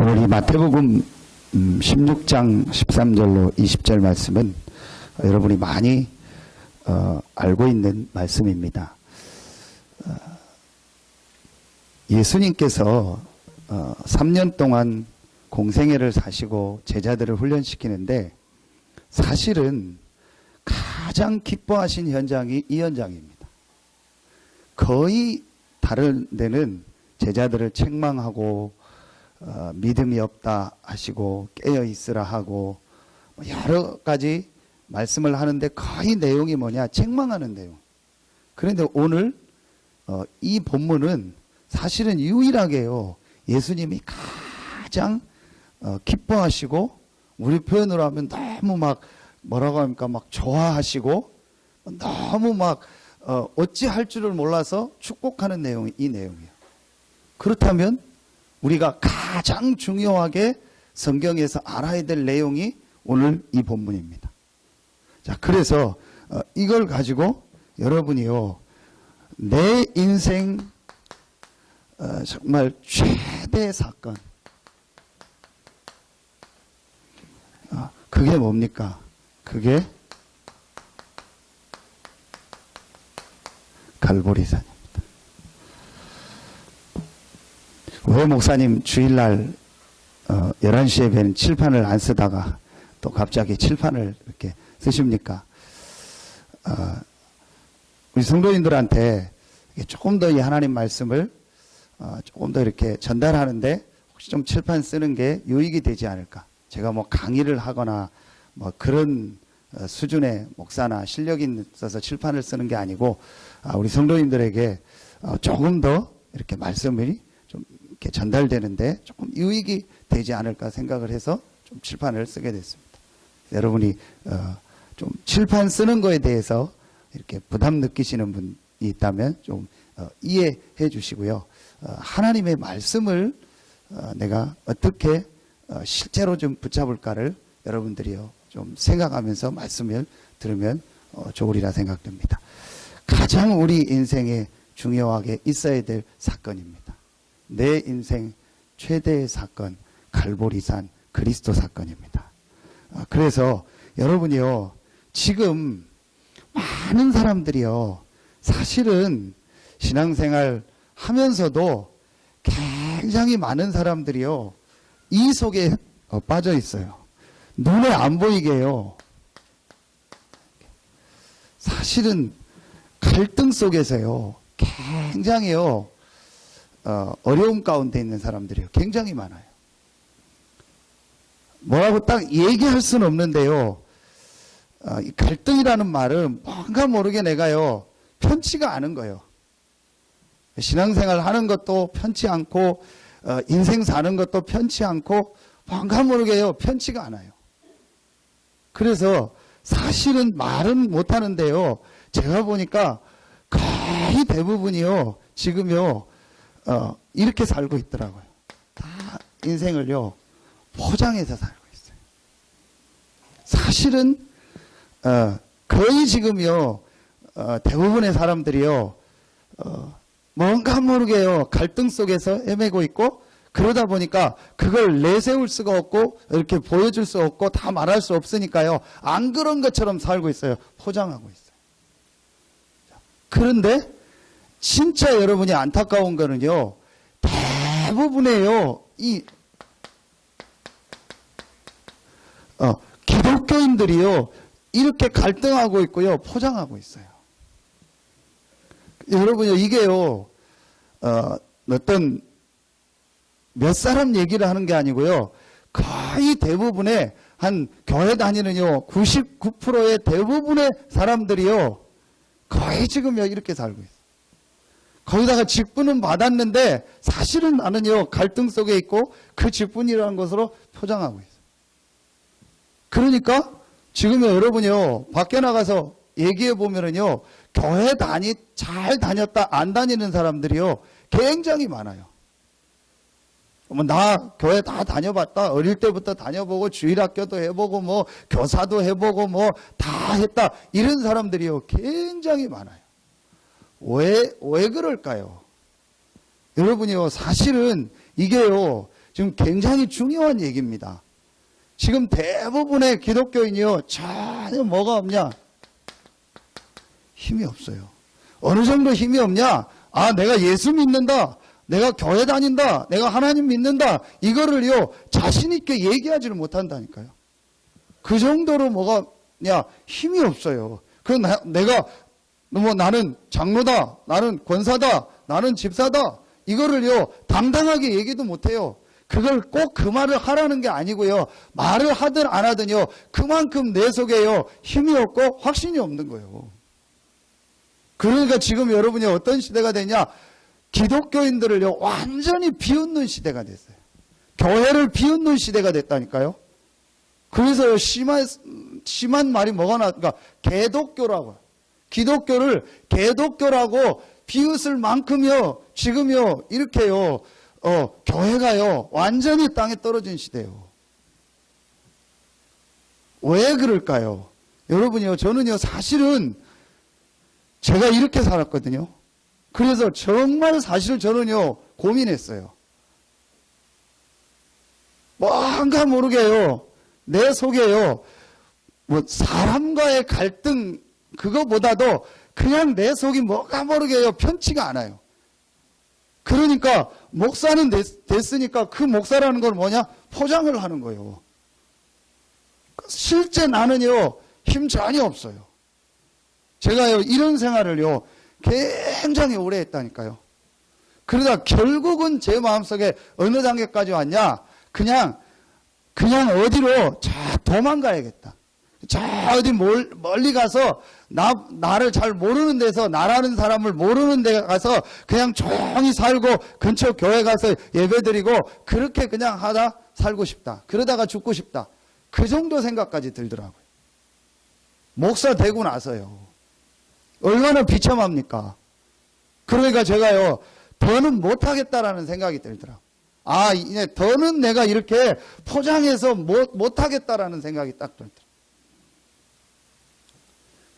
오늘 이 마태복음 16장 13절로 20절 말씀은 여러분이 많이 알고 있는 말씀입니다. 예수님께서 3년 동안 공생애를 사시고 제자들을 훈련시키는데 사실은 가장 기뻐하신 현장이 이 현장입니다. 거의 다른 데는 제자들을 책망하고 믿음이 없다 하시고 깨어 있으라 하고 여러 가지 말씀을 하는데 거의 내용이 뭐냐, 책망하는 내용. 그런데 오늘 이 본문은 사실은 유일하게요, 예수님이 가장 기뻐하시고, 우리 표현으로 하면 너무 막 뭐라고 합니까, 막 좋아하시고 너무 막 어찌할 줄을 몰라서 축복하는 내용이 이 내용이에요. 그렇다면 우리가 가장 중요하게 성경에서 알아야 될 내용이 오늘 이 본문입니다. 자, 그래서 이걸 가지고 여러분이요, 내 인생 정말 최대 사건, 그게 뭡니까? 그게 갈보리산입니다. 왜 목사님 주일날 11시에 뵈는 칠판을 안 쓰다가 또 갑자기 칠판을 이렇게 쓰십니까? 우리 성도님들한테 조금 더 이 하나님 말씀을 조금 더 이렇게 전달하는데 혹시 좀 칠판 쓰는 게 유익이 되지 않을까? 제가 뭐 강의를 하거나 뭐 그런 수준의 목사나 실력이 있어서 칠판을 쓰는 게 아니고, 우리 성도님들에게 조금 더 이렇게 말씀이 좀 이렇게 전달되는데 조금 유익이 되지 않을까 생각을 해서 좀 칠판을 쓰게 됐습니다. 여러분이 좀 칠판 쓰는 거에 대해서 이렇게 부담 느끼시는 분이 있다면 좀 이해해 주시고요. 하나님의 말씀을 내가 어떻게 실제로 좀 붙잡을까를 여러분들이요 좀 생각하면서 말씀을 들으면 좋으리라 생각됩니다. 가장 우리 인생에 중요하게 있어야 될 사건입니다. 내 인생 최대의 사건, 갈보리산 그리스도 사건입니다. 그래서 여러분이요, 지금 많은 사람들이요, 사실은 신앙생활 하면서도 굉장히 많은 사람들이요, 이 속에 빠져 있어요. 눈에 안 보이게요. 사실은 갈등 속에서요, 굉장히요, 어려움 가운데 있는 사람들이요, 굉장히 많아요. 뭐라고 딱 얘기할 수는 없는데요, 이 갈등이라는 말은 뭔가 모르게 내가요, 편치가 않은 거예요. 신앙생활 하는 것도 편치 않고, 인생 사는 것도 편치 않고, 뭔가 모르게요, 편치가 않아요. 그래서 사실은 말은 못 하는데요, 제가 보니까 거의 대부분이요, 지금요, 이렇게 살고 있더라고요. 다 인생을요, 포장해서 살고 있어요. 사실은, 거의 지금요, 대부분의 사람들이요, 뭔가 모르게요, 갈등 속에서 헤매고 있고, 그러다 보니까 그걸 내세울 수가 없고, 이렇게 보여줄 수 없고, 다 말할 수 없으니까요, 안 그런 것처럼 살고 있어요. 포장하고 있어요. 그런데, 진짜 여러분이 안타까운 거는요, 대부분의요, 기독교인들이요, 이렇게 갈등하고 있고요, 포장하고 있어요. 여러분요, 이게요, 어떤 몇 사람 얘기를 하는 게 아니고요, 거의 대부분의 한 교회 다니는요, 99%의 대부분의 사람들이요, 거의 지금요, 이렇게 살고 있어요. 거기다가 직분은 받았는데, 사실은 나는요, 갈등 속에 있고, 그 직분이라는 것으로 포장하고 있어요. 그러니까, 지금요, 여러분이요, 밖에 나가서 얘기해 보면은요, 교회 잘 다녔다, 안 다니는 사람들이요, 굉장히 많아요. 나 교회 다 다녀봤다. 어릴 때부터 다녀보고 주일학교도 해보고 뭐 교사도 해보고 뭐 다 했다. 이런 사람들이요, 굉장히 많아요. 왜 그럴까요? 여러분이요, 사실은 이게요, 지금 굉장히 중요한 얘기입니다. 지금 대부분의 기독교인이요, 전혀 뭐가 없냐? 힘이 없어요. 어느 정도 힘이 없냐? 아, 내가 예수 믿는다. 내가 교회 다닌다. 내가 하나님 믿는다. 이거를요, 자신있게 얘기하지를 못한다니까요. 그 정도로 뭐가냐? 힘이 없어요. 내가, 나는 장로다. 나는 권사다. 나는 집사다. 이거를요, 당당하게 얘기도 못해요. 그걸 꼭 그 말을 하라는 게 아니고요. 말을 하든 안 하든요. 그만큼 내 속에요. 힘이 없고 확신이 없는 거예요. 그러니까 지금 여러분이 어떤 시대가 되냐? 기독교인들을요. 완전히 비웃는 시대가 됐어요. 교회를 비웃는 시대가 됐다니까요. 그래서 심한 말이 뭐가 나왔까? 개독교라고. 기독교를 개독교라고 비웃을 만큼요. 지금요. 이렇게요. 교회가요, 완전히 땅에 떨어진 시대예요. 왜 그럴까요? 여러분이요, 저는요, 사실은 제가 이렇게 살았거든요. 그래서 정말 사실 저는요, 고민했어요. 뭔가 모르게요, 내 속에요, 사람과의 갈등, 그거보다도 그냥 내 속이 뭐가 모르게요, 편치가 않아요. 그러니까 목사는 됐으니까 그 목사라는 걸 뭐냐? 포장을 하는 거예요. 실제 나는요, 힘 전혀 없어요. 제가요, 이런 생활을요, 굉장히 오래 했다니까요. 그러다 결국은 제 마음속에 어느 단계까지 왔냐? 그냥 어디로 도망가야겠다. 어디 멀리 가서 나를 잘 모르는 데서, 나라는 사람을 모르는 데 가서 그냥 조용히 살고 근처 교회 가서 예배드리고 그렇게 그냥 하다 살고 싶다. 그러다가 죽고 싶다. 그 정도 생각까지 들더라고요. 목사 되고 나서요. 얼마나 비참합니까? 그러니까 제가요, 더는 못하겠다라는 생각이 들더라고요. 아, 이제 더는 내가 이렇게 포장해서 못하겠다라는 생각이 딱 들더라고요.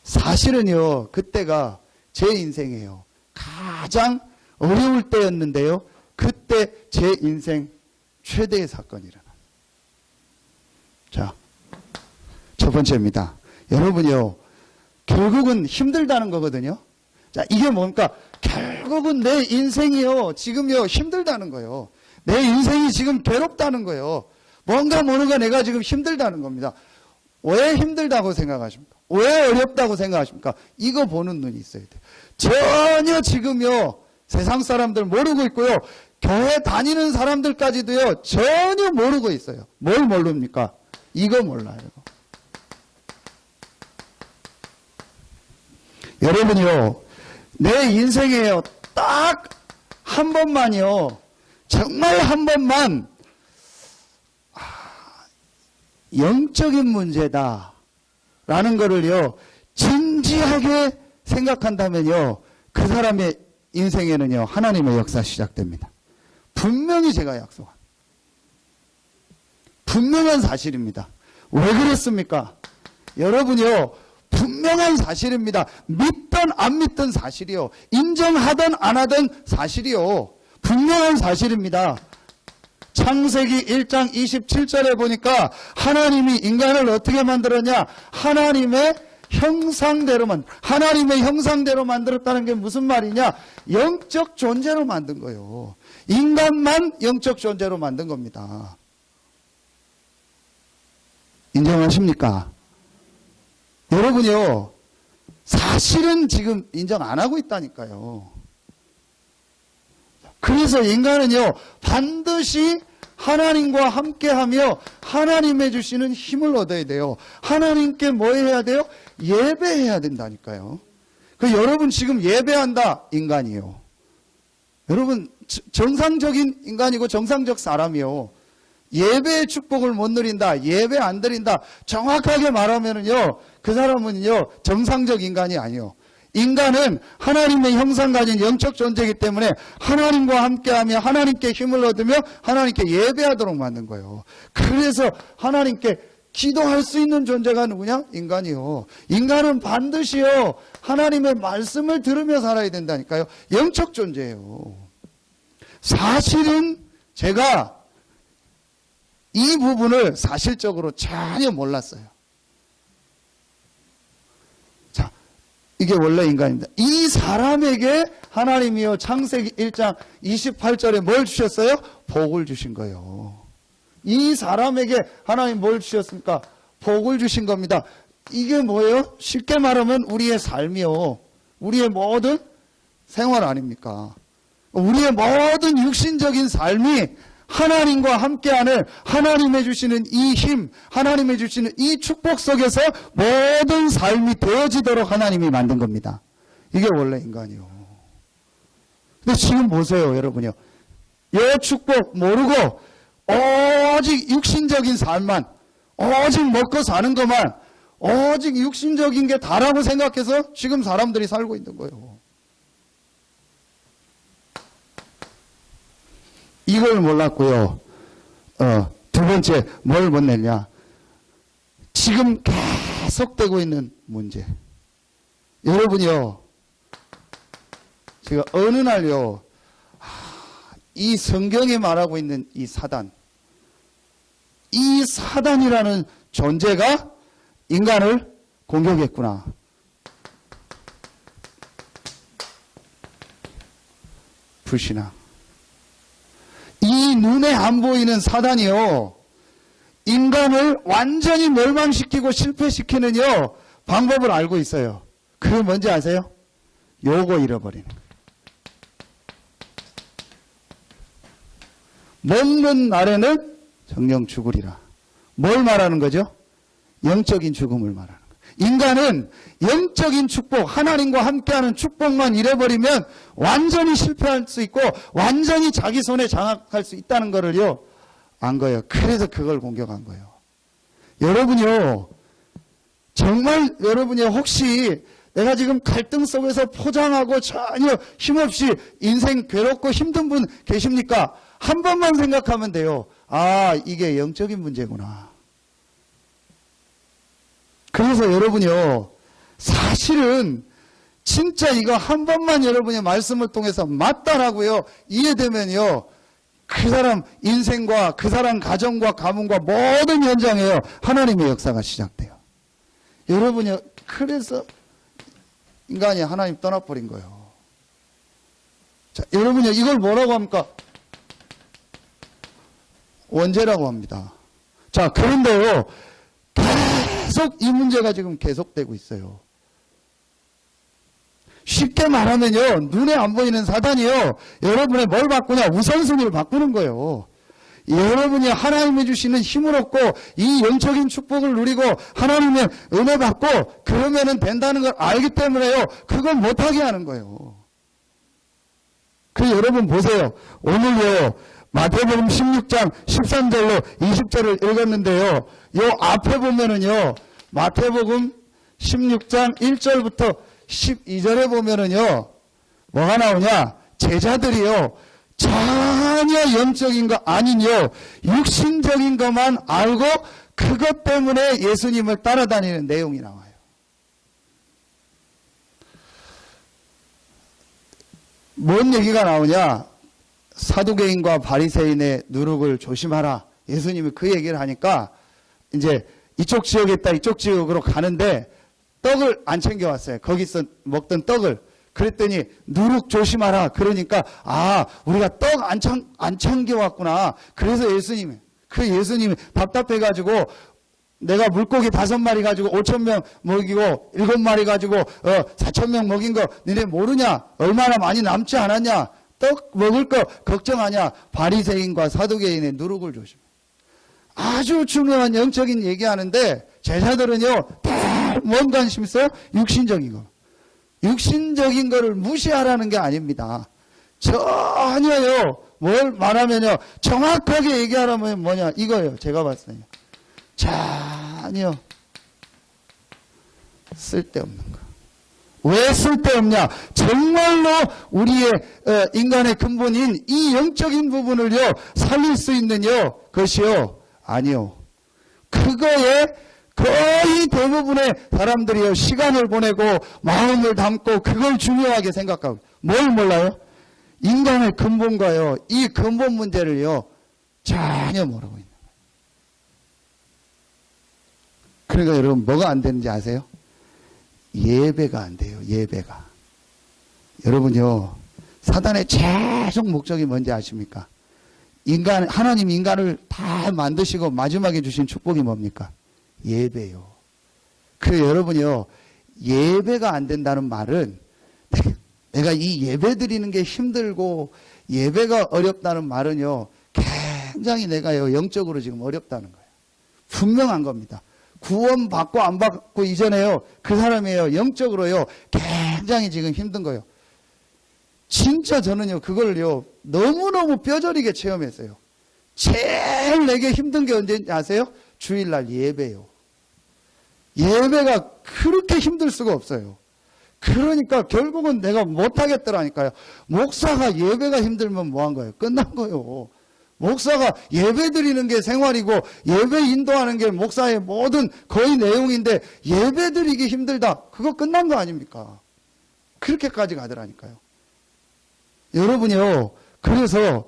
사실은요, 그때가 제 인생이에요. 가장 어려울 때였는데요. 그때 제 인생 최대의 사건이 일어나요. 자, 첫 번째입니다. 여러분이요, 결국은 힘들다는 거거든요. 자, 이게 뭡니까? 결국은 내 인생이요, 지금요, 힘들다는 거예요. 내 인생이 지금 괴롭다는 거예요. 뭔가 모르가 내가 지금 힘들다는 겁니다. 왜 힘들다고 생각하십니까? 왜 어렵다고 생각하십니까? 이거 보는 눈이 있어야 돼요. 전혀 지금요, 세상 사람들 모르고 있고요. 교회 다니는 사람들까지도요, 전혀 모르고 있어요. 뭘 모릅니까? 이거 몰라요. 여러분이요, 내 인생에요, 딱 한 번만이요, 정말 한 번만, 영적인 문제다 라는 거를요, 진지하게 생각한다면요, 그 사람의 인생에는요, 하나님의 역사 시작됩니다. 분명히 제가 약속합니다. 분명한 사실입니다. 왜 그렇습니까? 여러분이요, 분명한 사실입니다. 믿든 안 믿든 사실이요. 인정하든 안 하든 사실이요. 분명한 사실입니다. 창세기 1장 27절에 보니까 하나님이 인간을 어떻게 만들었냐? 하나님의 형상대로 만들었다는 게 무슨 말이냐? 영적 존재로 만든 거예요. 인간만 영적 존재로 만든 겁니다. 인정하십니까? 여러분이요, 사실은 지금 인정 안 하고 있다니까요. 그래서 인간은요, 반드시 하나님과 함께하며 하나님의 주시는 힘을 얻어야 돼요. 하나님께 뭐 해야 돼요? 예배해야 된다니까요. 여러분 지금 예배한다, 인간이요. 여러분 정상적인 인간이고 정상적 사람이요. 예배의 축복을 못 누린다, 예배 안 드린다, 정확하게 말하면은요, 그 사람은요, 정상적 인간이 아니요. 인간은 하나님의 형상 가진 영적 존재이기 때문에 하나님과 함께하며 하나님께 힘을 얻으며 하나님께 예배하도록 만든 거예요. 그래서 하나님께 기도할 수 있는 존재가 누구냐? 인간이요. 인간은 반드시요, 하나님의 말씀을 들으며 살아야 된다니까요. 영적 존재예요. 사실은 제가 이 부분을 사실적으로 전혀 몰랐어요. 자, 이게 원래 인간입니다. 이 사람에게 하나님이요 창세기 1장 28절에 뭘 주셨어요? 복을 주신 거예요. 이 사람에게 하나님 뭘 주셨습니까? 복을 주신 겁니다. 이게 뭐예요? 쉽게 말하면 우리의 삶이요, 우리의 모든 생활 아닙니까? 우리의 모든 육신적인 삶이 하나님과 함께하는, 하나님이 주시는 이 힘, 하나님이 주시는 이 축복 속에서 모든 삶이 되어지도록 하나님이 만든 겁니다. 이게 원래 인간이요. 근데 지금 보세요, 여러분요. 이 축복 모르고 오직 육신적인 삶만, 오직 먹고 사는 것만, 오직 육신적인 게 다라고 생각해서 지금 사람들이 살고 있는 거예요. 이걸 몰랐고요. 두 번째, 뭘 못 냈냐? 지금 계속되고 있는 문제. 여러분이요, 제가 어느 날요, 이 성경에 말하고 있는 이 사단이라는 존재가 인간을 공격했구나. 불신앙. 이 눈에 안 보이는 사단이요, 인간을 완전히 멸망시키고 실패시키는요 방법을 알고 있어요. 그게 뭔지 아세요? 요거 잃어버리는 거예요. 먹는 날에는 정령 죽으리라. 뭘 말하는 거죠? 영적인 죽음을 말하는 거예요. 인간은 영적인 축복, 하나님과 함께하는 축복만 잃어버리면 완전히 실패할 수 있고 완전히 자기 손에 장악할 수 있다는 거를요 안 거예요. 그래서 그걸 공격한 거예요. 여러분요, 정말 여러분이 혹시 내가 지금 갈등 속에서 포장하고 전혀 힘없이 인생 괴롭고 힘든 분 계십니까? 한 번만 생각하면 돼요. 아, 이게 영적인 문제구나. 그래서 여러분이요, 사실은 진짜 이거 한 번만 여러분의 말씀을 통해서 맞다라고요 이해되면요, 그 사람 인생과 그 사람 가정과 가문과 모든 현장에요 하나님의 역사가 시작돼요. 여러분이요, 그래서 인간이 하나님 떠나버린 거예요. 자, 여러분이요, 이걸 뭐라고 합니까? 원죄라고 합니다. 자, 그런데요, 계속 이 문제가 지금 계속되고 있어요. 쉽게 말하면요, 눈에 안 보이는 사단이요, 여러분의 뭘 바꾸냐? 우선순위를 바꾸는 거예요. 여러분이 하나님이 주시는 힘을 얻고 이 영적인 축복을 누리고 하나님의 은혜 받고 그러면은 된다는 걸 알기 때문에요, 그걸 못하게 하는 거예요. 그래서 여러분 보세요. 오늘요, 마태복음 16장 13절로 20절을 읽었는데요, 요 앞에 보면은요, 마태복음 16장 1절부터 12절에 보면은요, 뭐가 나오냐? 제자들이요, 전혀 영적인 거 아니요, 육신적인 것만 알고 그것 때문에 예수님을 따라다니는 내용이 나와요. 뭔 얘기가 나오냐? 사두개인과 바리새인의 누룩을 조심하라. 예수님이 그 얘기를 하니까 이제 이쪽 지역에 있다 이쪽 지역으로 가는데 떡을 안 챙겨왔어요. 거기서 먹던 떡을. 그랬더니 누룩 조심하라. 그러니까 아, 우리가 떡 안 챙겨왔구나. 그래서 예수님이 답답해가지고 내가 물고기 5마리 가지고 5,000명 먹이고 7마리 가지고 4,000명 먹인 거 너네 모르냐? 얼마나 많이 남지 않았냐? 떡 먹을 거 걱정하냐? 바리새인과 사두개인의 누룩을 조심해. 아주 중요한 영적인 얘기하는데 제자들은요, 뭔 관심 있어요? 육신적인 거. 육신적인 거를 무시하라는 게 아닙니다. 전혀요, 뭘 말하면요, 정확하게 얘기하라면 뭐냐, 이거예요. 제가 봤을 때요. 전혀 쓸데없는 거. 왜 쓸데없냐? 정말로 우리의 인간의 근본인 이 영적인 부분을요 살릴 수 있는요 것이요 아니요. 그거에 거의 대부분의 사람들이요 시간을 보내고 마음을 담고 그걸 중요하게 생각하고 뭘 몰라요? 인간의 근본과요 이 근본 문제를요 전혀 모르고 있는 거예요. 그러니까 여러분 뭐가 안 되는지 아세요? 예배가 안 돼요. 예배가. 여러분요, 사단의 최종 목적이 뭔지 아십니까? 하나님 인간을 다 만드시고 마지막에 주신 축복이 뭡니까? 예배요. 그래서 여러분요, 예배가 안 된다는 말은 내가 이 예배 드리는 게 힘들고 예배가 어렵다는 말은요, 굉장히 내가요, 영적으로 지금 어렵다는 거예요. 분명한 겁니다. 구원 받고 안 받고 이전에요, 그 사람이에요, 영적으로요, 굉장히 지금 힘든 거예요. 진짜 저는요, 그걸요, 너무너무 뼈저리게 체험했어요. 제일 내게 힘든 게 언제인지 아세요? 주일날 예배요. 예배가 그렇게 힘들 수가 없어요. 그러니까 결국은 내가 못하겠더라니까요. 목사가 예배가 힘들면 뭐 한 거예요? 끝난 거예요. 목사가 예배 드리는 게 생활이고 예배 인도하는 게 목사의 모든 거의 내용인데 예배 드리기 힘들다. 그거 끝난 거 아닙니까? 그렇게까지 가더라니까요. 여러분이요. 그래서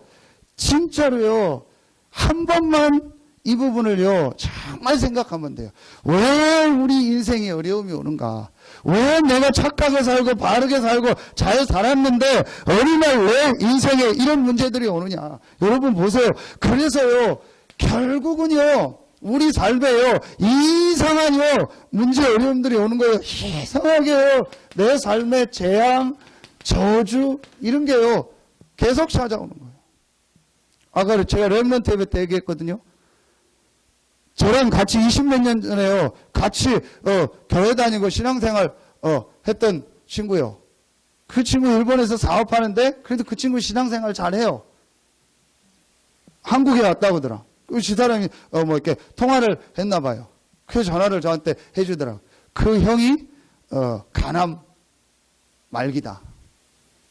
진짜로요. 한 번만 이 부분을요. 정말 생각하면 돼요. 왜 우리 인생에 어려움이 오는가? 왜 내가 착하게 살고 바르게 살고 잘 살았는데 어느 날 왜 인생에 이런 문제들이 오느냐. 여러분 보세요. 그래서요. 결국은요. 우리 삶에요. 이상한요. 문제 어려움들이 오는 거예요. 이상하게요. 내 삶의 재앙, 저주 이런 게요. 계속 찾아오는 거예요. 아까 제가 렘넌트 예배 때 얘기했거든요. 저랑 같이 20몇 년 전에요. 같이 교회 다니고 신앙생활 했던 친구요. 그 친구 일본에서 사업하는데 그래도 그 친구 신앙생활 잘해요. 한국에 왔다고 하더라. 그 사람이 뭐 이렇게 통화를 했나 봐요. 그 전화를 저한테 해주더라고. 그 형이 간암 말기다.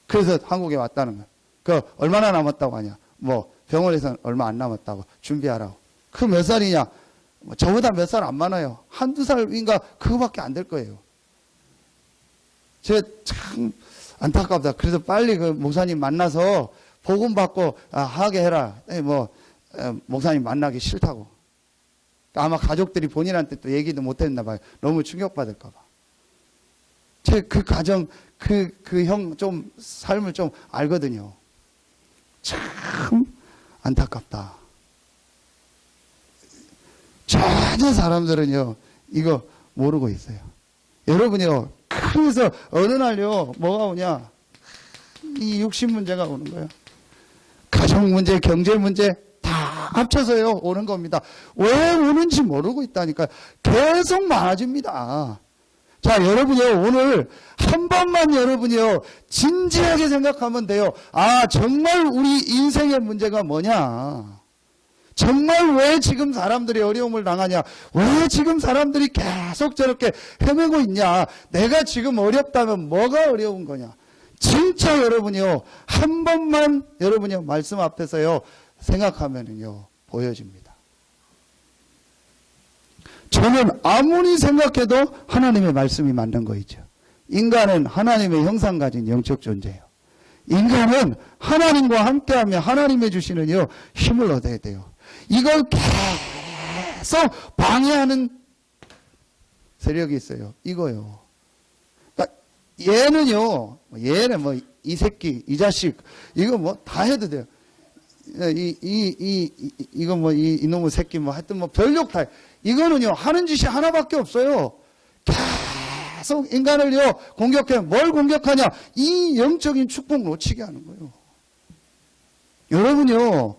그래서 한국에 왔다는 거예요. 그 얼마나 남았다고 하냐. 뭐 병원에서는 얼마 안 남았다고 준비하라고. 그 몇 살이냐. 저보다 몇 살 안 많아요. 한두 살인가 그거밖에 안 될 거예요. 제가 참 안타깝다. 그래서 빨리 그 목사님 만나서 복음 받고 하게 해라. 목사님 만나기 싫다고. 아마 가족들이 본인한테 또 얘기도 못했나 봐요. 너무 충격받을까 봐. 제 그 가정 그 형 좀 삶을 좀 알거든요. 참 안타깝다. 전혀 사람들은요, 이거 모르고 있어요. 여러분요, 그래서 어느 날요, 뭐가 오냐? 이 육신 문제가 오는 거예요. 가정 문제, 경제 문제 다 합쳐서요, 오는 겁니다. 왜 오는지 모르고 있다니까요. 계속 많아집니다. 자, 여러분요, 오늘 한 번만 여러분이요, 진지하게 생각하면 돼요. 아, 정말 우리 인생의 문제가 뭐냐? 정말 왜 지금 사람들이 어려움을 당하냐? 왜 지금 사람들이 계속 저렇게 헤매고 있냐? 내가 지금 어렵다면 뭐가 어려운 거냐? 진짜 여러분이요, 한 번만 여러분이요, 말씀 앞에서요, 생각하면은요, 보여집니다. 저는 아무리 생각해도 하나님의 말씀이 맞는 거이죠. 인간은 하나님의 형상 가진 영적 존재예요. 인간은 하나님과 함께하며 하나님의 주시는요, 힘을 얻어야 돼요. 이걸 계속 방해하는 세력이 있어요. 이거요. 그러니까 얘는요, 얘는 뭐 이 새끼, 이 자식, 이거 뭐 다 해도 돼요. 이거 뭐 이놈의 새끼 뭐 하여튼 뭐 별욕 다. 이거는요, 하는 짓이 하나밖에 없어요. 계속 인간을요, 공격해. 뭘 공격하냐? 이 영적인 축복 놓치게 하는 거예요. 여러분요,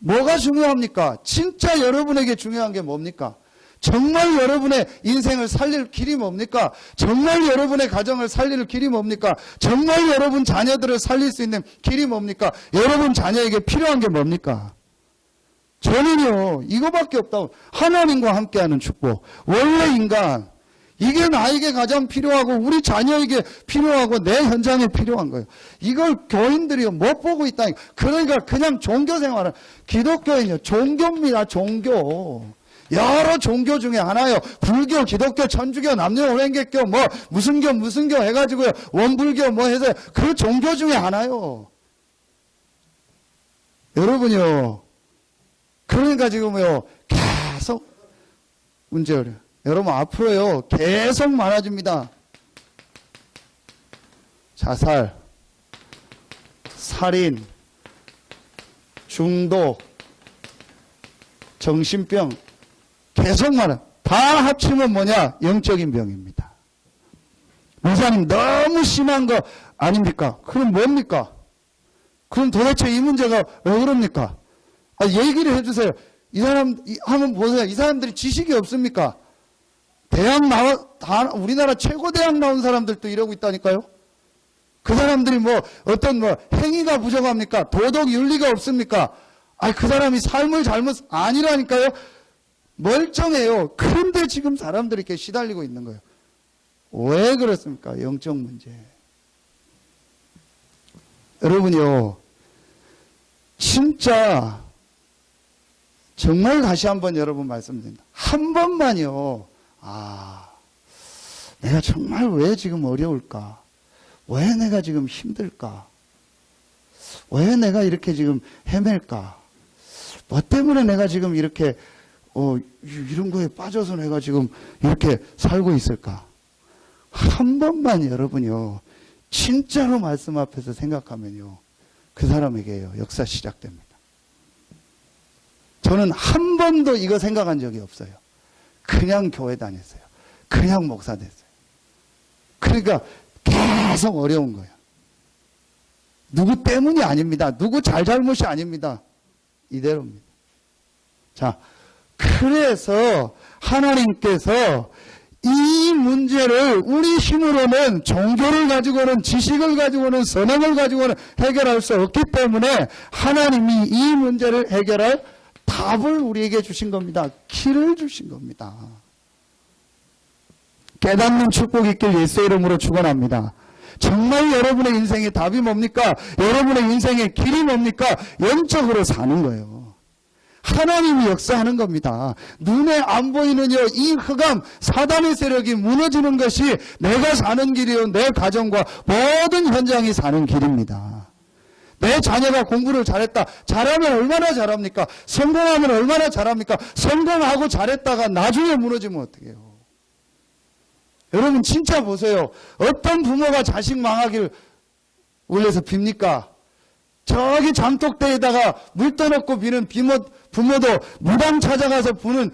뭐가 중요합니까? 진짜 여러분에게 중요한 게 뭡니까? 정말 여러분의 인생을 살릴 길이 뭡니까? 정말 여러분의 가정을 살릴 길이 뭡니까? 정말 여러분 자녀들을 살릴 수 있는 길이 뭡니까? 여러분 자녀에게 필요한 게 뭡니까? 저는요, 이거밖에 없다고. 하나님과 함께하는 축복. 원래 인간, 이게 나에게 가장 필요하고 우리 자녀에게 필요하고 내 현장에 필요한 거예요. 이걸 교인들이요, 못 보고 있다. 그러니까 그냥 종교 생활은, 기독교는요, 종교입니다. 종교. 여러 종교 중에 하나요. 불교, 기독교, 천주교, 남녀오행개교, 뭐 무슨 교 해가지고요, 원불교 뭐 해서 그 종교 중에 하나요. 여러분요, 그러니까 지금요, 계속 문제 어려워. 여러분 앞으로요 계속 많아집니다. 자살, 살인, 중독, 정신병 계속 많아. 다 합치면 뭐냐? 영적인 병입니다. 목사님 너무 심한 거 아닙니까? 그럼 뭡니까? 그럼 도대체 이 문제가 왜 그럽니까? 얘기를 해주세요. 이 사람 한번 보세요. 이 사람들이 지식이 없습니까? 대학 우리나라 최고 대학 나온 사람들도 이러고 있다니까요. 그 사람들이 어떤 행위가 부족합니까? 도덕 윤리가 없습니까? 그 사람이 삶을 아니라니까요. 멀쩡해요. 그런데 지금 사람들이 이렇게 시달리고 있는 거예요. 왜 그렇습니까? 영적 문제. 여러분요, 진짜 정말 다시 한번 여러분 말씀드립니다. 한 번만요. 내가 정말 왜 지금 어려울까? 왜 내가 지금 힘들까? 왜 내가 이렇게 지금 헤맬까? 뭐 때문에 내가 지금 이렇게 이런 거에 빠져서 내가 지금 이렇게 살고 있을까? 한 번만 여러분요, 진짜로 말씀 앞에서 생각하면요, 그 사람에게요, 역사 시작됩니다. 저는 한 번도 이거 생각한 적이 없어요. 그냥 교회 다녔어요. 그냥 목사 됐어요. 그러니까 계속 어려운 거예요. 누구 때문이 아닙니다. 누구 잘못이 아닙니다. 이대로입니다. 자, 그래서 하나님께서 이 문제를 우리 힘으로는 종교를 가지고는 지식을 가지고는 선행을 가지고는 해결할 수 없기 때문에 하나님이 이 문제를 해결할 답을 우리에게 주신 겁니다. 길을 주신 겁니다. 깨닫는 축복 있길 예수의 이름으로 축원합니다. 정말 여러분의 인생의 답이 뭡니까? 여러분의 인생의 길이 뭡니까? 영적으로 사는 거예요. 하나님이 역사하는 겁니다. 눈에 안 보이는 이 흑암, 사단의 세력이 무너지는 것이 내가 사는 길이요, 내 가정과 모든 현장이 사는 길입니다. 내 자녀가 공부를 잘했다. 잘하면 얼마나 잘합니까? 성공하면 얼마나 잘합니까? 성공하고 잘했다가 나중에 무너지면 어떡해요? 여러분 진짜 보세요. 어떤 부모가 자식 망하길 원래서 빕니까? 저기 장독대에다가 물 떠놓고 비는 부모도 무당 찾아가서 부는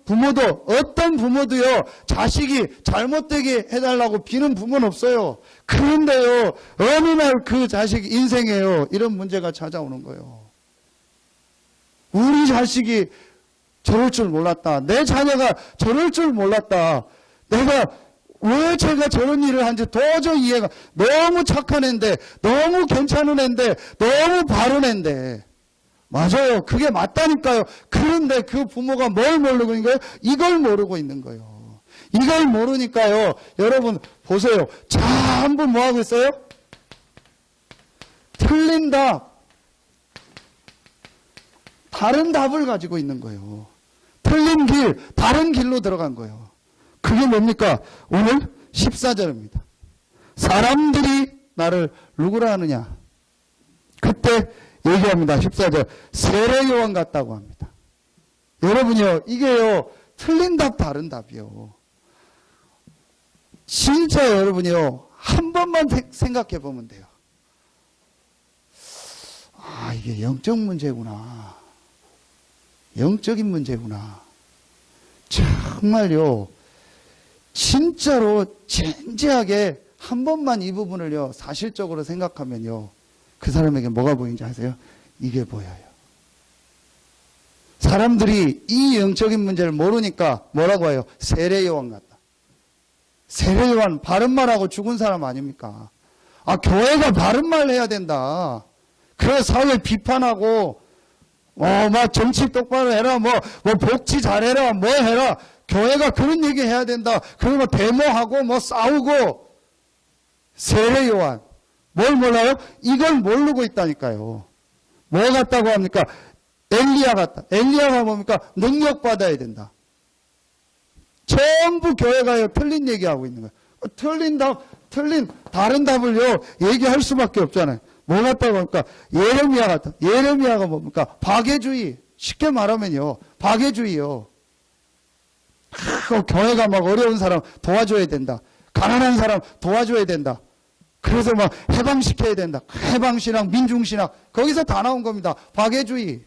부모도 어떤 부모도요, 자식이 잘못되게 해달라고 비는 부모는 없어요. 그런데요, 어느 날 그 자식 인생에요, 이런 문제가 찾아오는 거예요. 우리 자식이 저럴 줄 몰랐다. 내 자녀가 저럴 줄 몰랐다. 내가 왜 제가 저런 일을 한지 도저히 이해가, 너무 착한 애인데, 너무 괜찮은 애인데, 너무 바른 애인데. 맞아요. 그게 맞다니까요. 그런데 그 부모가 뭘 모르고 있는 거예요? 이걸 모르고 있는 거예요. 이걸 모르니까요. 여러분 보세요. 전부 뭐 하고 있어요? 틀린 답. 다른 답을 가지고 있는 거예요. 틀린 길, 다른 길로 들어간 거예요. 그게 뭡니까? 오늘 14절입니다. 사람들이 나를 누구라 하느냐? 그때 얘기합니다. 14절. 세례 요한 같다고 합니다. 여러분요, 이게요, 틀린 답, 다른 답이요. 진짜 여러분요, 한 번만 생각해 보면 돼요. 이게 영적 문제구나. 영적인 문제구나. 정말요, 진짜로 진지하게 한 번만 이 부분을요, 사실적으로 생각하면요, 그 사람에게 뭐가 보이는지 아세요? 이게 보여요. 사람들이 이 영적인 문제를 모르니까 뭐라고 해요? 세례 요한 같다. 세례 요한 바른 말하고 죽은 사람 아닙니까? 교회가 바른 말 해야 된다. 그래 사회 비판하고 막 정치 똑바로 해라, 뭐 복지 잘해라, 뭐 해라. 교회가 그런 얘기 해야 된다. 그리고 데모하고 싸우고. 세례 요한 뭘 몰라요? 이걸 모르고 있다니까요. 뭐 같다고 합니까? 엘리야 같다. 엘리야가 뭡니까? 능력 받아야 된다. 전부 교회가요, 틀린 얘기하고 있는 거예요. 틀린 다른 답을요, 얘기할 수밖에 없잖아요. 뭐 같다고 합니까? 예레미야 같다. 예레미야가 뭡니까? 박애주의. 쉽게 말하면요, 박애주의요. 교회가 막 어려운 사람 도와줘야 된다. 가난한 사람 도와줘야 된다. 그래서 막 해방시켜야 된다. 해방신앙, 민중신앙. 거기서 다 나온 겁니다. 박애주의.